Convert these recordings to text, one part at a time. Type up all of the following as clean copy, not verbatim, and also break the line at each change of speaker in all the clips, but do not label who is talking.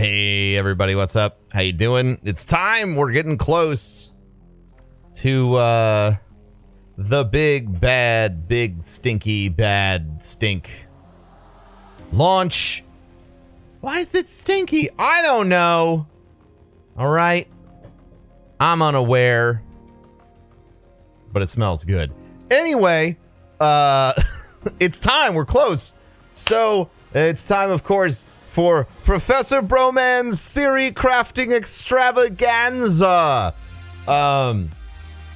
Hey everybody, what's up? How you doing? It's time. We're getting close to the big bad, big stinky bad stink launch. Why is it stinky? I don't know. All right. I'm unaware, but it smells good. Anyway, it's time. We're close. So it's time, of course, for ProfessorBroman's theory crafting extravaganza.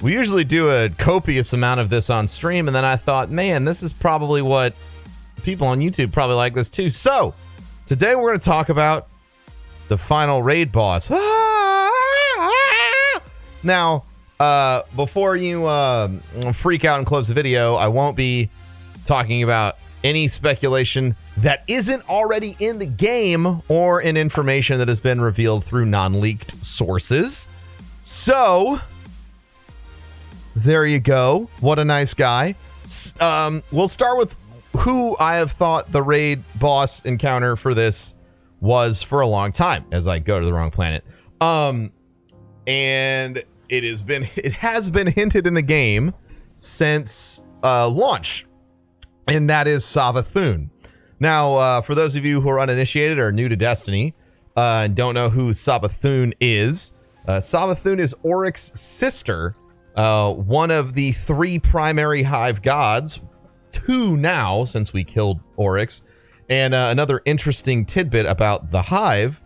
We usually do a copious amount of this on stream, and then I thought, man, this is probably what people on YouTube probably like this too. So today we're going to talk about the final raid boss. Now, before you freak out and close the video, I won't be talking about any speculation that isn't already in the game or in information that has been revealed through non-leaked sources. So there you go. What a nice guy. We'll start with who I have thought the raid boss encounter for this was for a long time as I go to the wrong planet. And it has been hinted in the game since launch, and that is Savathun. Now, for those of you who are uninitiated or new to Destiny and don't know who Savathun is Oryx's sister, one of the three primary hive gods, two now since we killed Oryx. And another interesting tidbit about the hive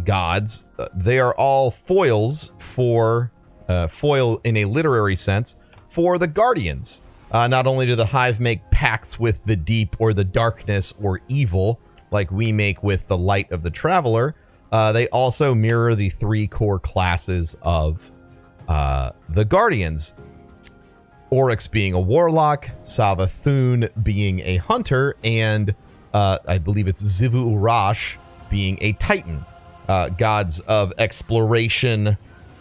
gods, they are all foils for foil in a literary sense for the guardians. Not only do the hive make pacts with the deep or the darkness or evil like we make with the light of the traveler, they also mirror the three core classes of the guardians. Oryx being a warlock, Savathun being a hunter, and I believe it's Xivu Urash being a titan. Gods of exploration,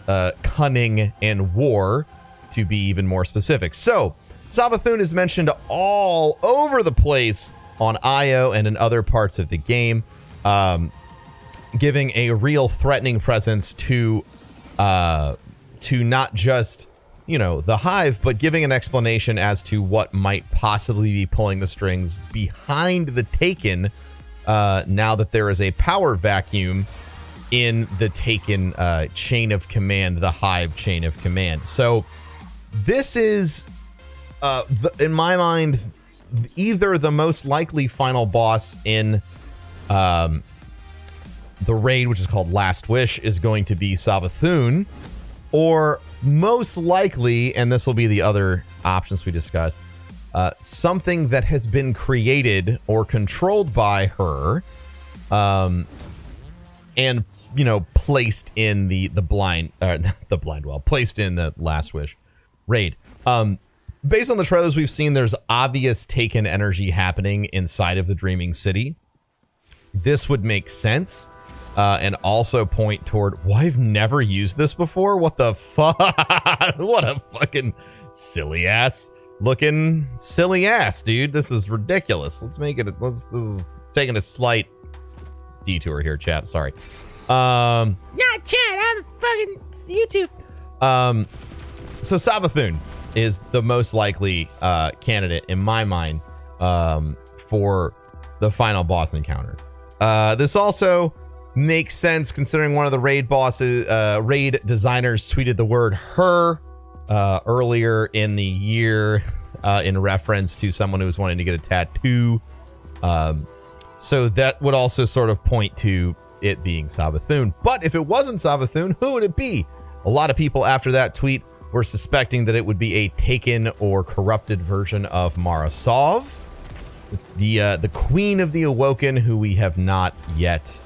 cunning, and war, to be even more specific. So Savathun is mentioned all over the place on IO and in other parts of the game, giving a real threatening presence to not just, the hive, but giving an explanation as to what might possibly be pulling the strings behind the Taken, now that there is a power vacuum in the Taken chain of command, the hive chain of command. So this is, in my mind, either the most likely final boss in the raid, which is called Last Wish, is going to be Savathun, or most likely, and this will be the other options we discussed, something that has been created or controlled by her, and placed in the blind well, placed in the Last Wish raid. Based on the trailers we've seen, there's obvious Taken energy happening inside of the Dreaming City. This would make sense, and also point toward, well, I've never used this before. What the fuck? What a fucking silly ass, dude. This is ridiculous. Let's make it. This is taking a slight detour here, chat. Sorry. Not chat. I'm fucking YouTube. So Savathun is the most likely candidate in my mind for the final boss encounter. This also makes sense considering one of the raid designers tweeted the word her earlier in the year in reference to someone who was wanting to get a tattoo. So that would also sort of point to it being Savathun. But if it wasn't Savathun, who would it be? A lot of people after that tweet were suspecting that it would be a taken or corrupted version of Mara Sov, the Queen of the Awoken, who we have not yet,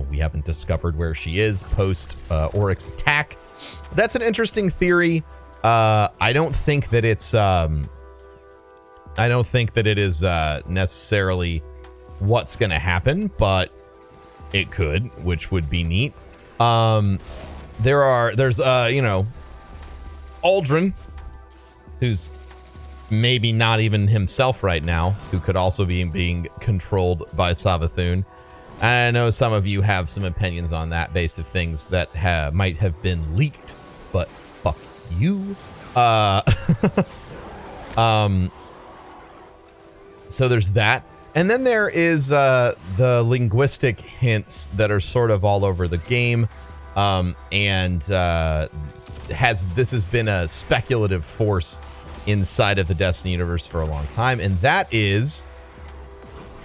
we haven't discovered where she is post Oryx attack. That's an interesting theory. I don't think that it is necessarily what's going to happen, but it could, which would be neat. There's Aldrin, who's maybe not even himself right now, who could also be being controlled by Savathun. I know some of you have some opinions on that based of things that might have been leaked, but fuck you. So there's that. And then there is the linguistic hints that are sort of all over the game. This has been a speculative force inside of the Destiny universe for a long time, and that is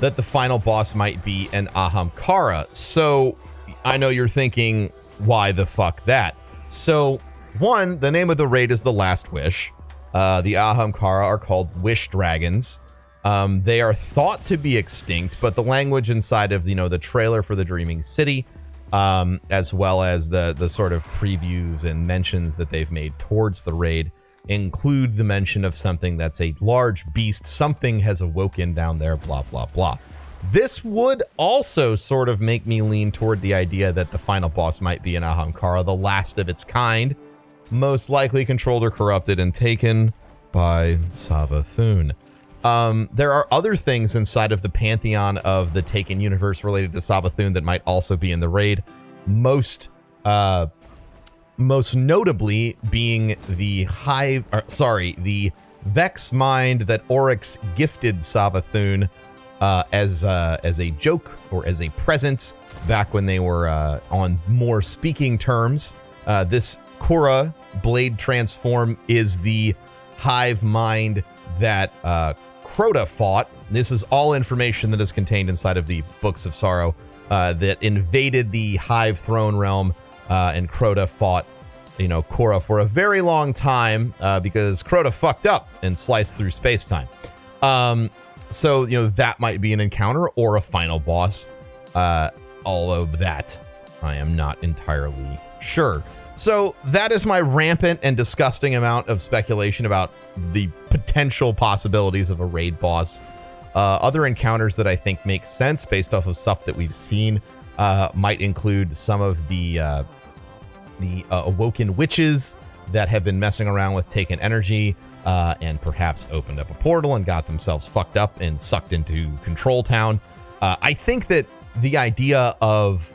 that the final boss might be an Ahamkara. So I know you're thinking, why the fuck that? So one, the name of the raid is The Last Wish. The Ahamkara are called Wish Dragons. They are thought to be extinct, but the language inside of, the trailer for the Dreaming City, as well as the sort of previews and mentions that they've made towards the raid, include the mention of something that's a large beast. Something has awoken down there, blah, blah, blah. This would also sort of make me lean toward the idea that the final boss might be an Ahamkara, the last of its kind, most likely controlled or corrupted and taken by Savathun. There are other things inside of the pantheon of the Taken universe related to Savathun that might also be in the raid. Most notably being the Vex mind that Oryx gifted Savathun as a joke or as a present back when they were on more speaking terms. This Korra blade transform is the hive mind that Crota fought. This is all information that is contained inside of the Books of Sorrow that invaded the hive throne realm, and Crota fought Korra for a very long time because Crota fucked up and sliced through space-time. So that might be an encounter or a final boss. All of that I am not entirely sure. So that is my rampant and disgusting amount of speculation about the potential possibilities of a raid boss. Other encounters that I think make sense based off of stuff that we've seen might include some of the awoken witches that have been messing around with Taken energy and perhaps opened up a portal and got themselves fucked up and sucked into Control Town. I think that the idea of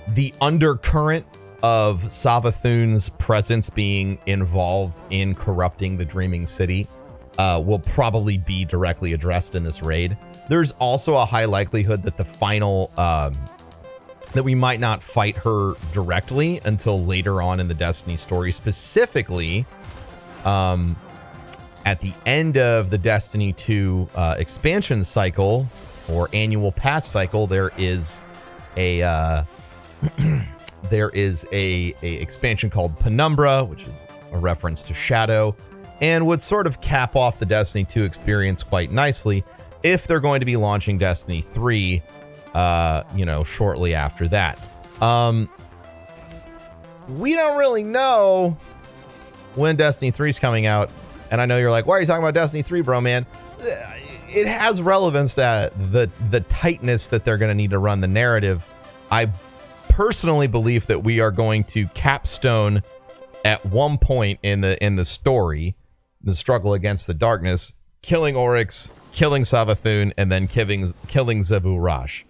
the undercurrent of Savathun's presence being involved in corrupting the Dreaming City will probably be directly addressed in this raid. There's also a high likelihood that the final that we might not fight her directly until later on in the Destiny story. Specifically, at the end of the Destiny 2 expansion cycle or annual pass cycle, there is a expansion called Penumbra, which is a reference to Shadow, and would sort of cap off the Destiny 2 experience quite nicely if they're going to be launching Destiny 3 shortly after that. We don't really know when Destiny 3 is coming out, and I know you're like, why are you talking about Destiny 3, bro, man? It has relevance to the tightness that they're going to need to run the narrative. I personally believe that we are going to capstone at one point in the story, the struggle against the darkness, killing Oryx, killing Savathun, and then killing Zebu Rash.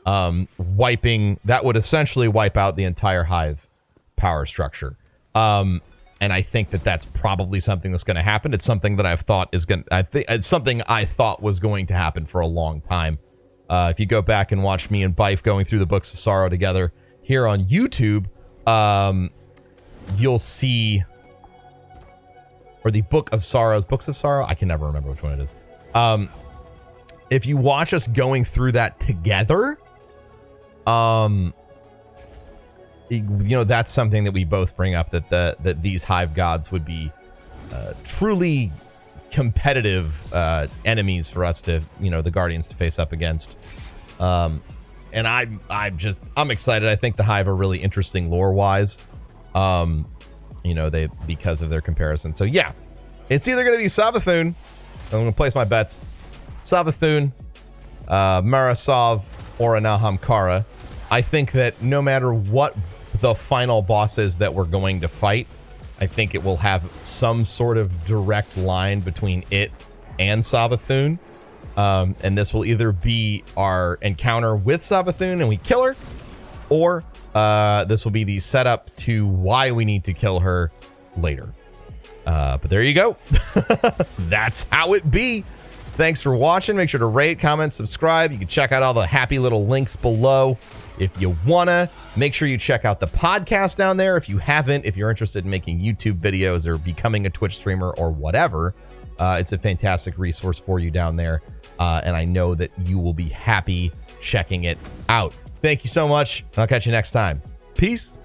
That would essentially wipe out the entire Hive power structure. And I think that that's probably something that's going to happen. It's something that it's something I thought was going to happen for a long time. If you go back and watch me and Bife going through the Books of Sorrow together here on YouTube, you'll see, or the Books of Sorrow, I can never remember which one it is. If you watch us going through that together, that's something that we both bring up, that these Hive gods would be truly competitive enemies for us to, the Guardians to face up against. And I'm excited. I think the Hive are really interesting lore-wise. Because of their comparison. So yeah, it's either going to be Savathun. I'm going to place my bets. Savathun, Marasov, or an Ahamkara. I think that no matter what the final boss is that we're going to fight, I think it will have some sort of direct line between it and Savathun. And this will either be our encounter with Savathun and we kill her, or this will be the setup to why we need to kill her later. But there you go. That's how it be. Thanks for watching. Make sure to rate, comment, subscribe. You can check out all the happy little links below if you wanna. Make sure you check out the podcast down there if you haven't. If you're interested in making YouTube videos or becoming a Twitch streamer or whatever, it's a fantastic resource for you down there. And I know that you will be happy checking it out. Thank you so much, and I'll catch you next time. Peace.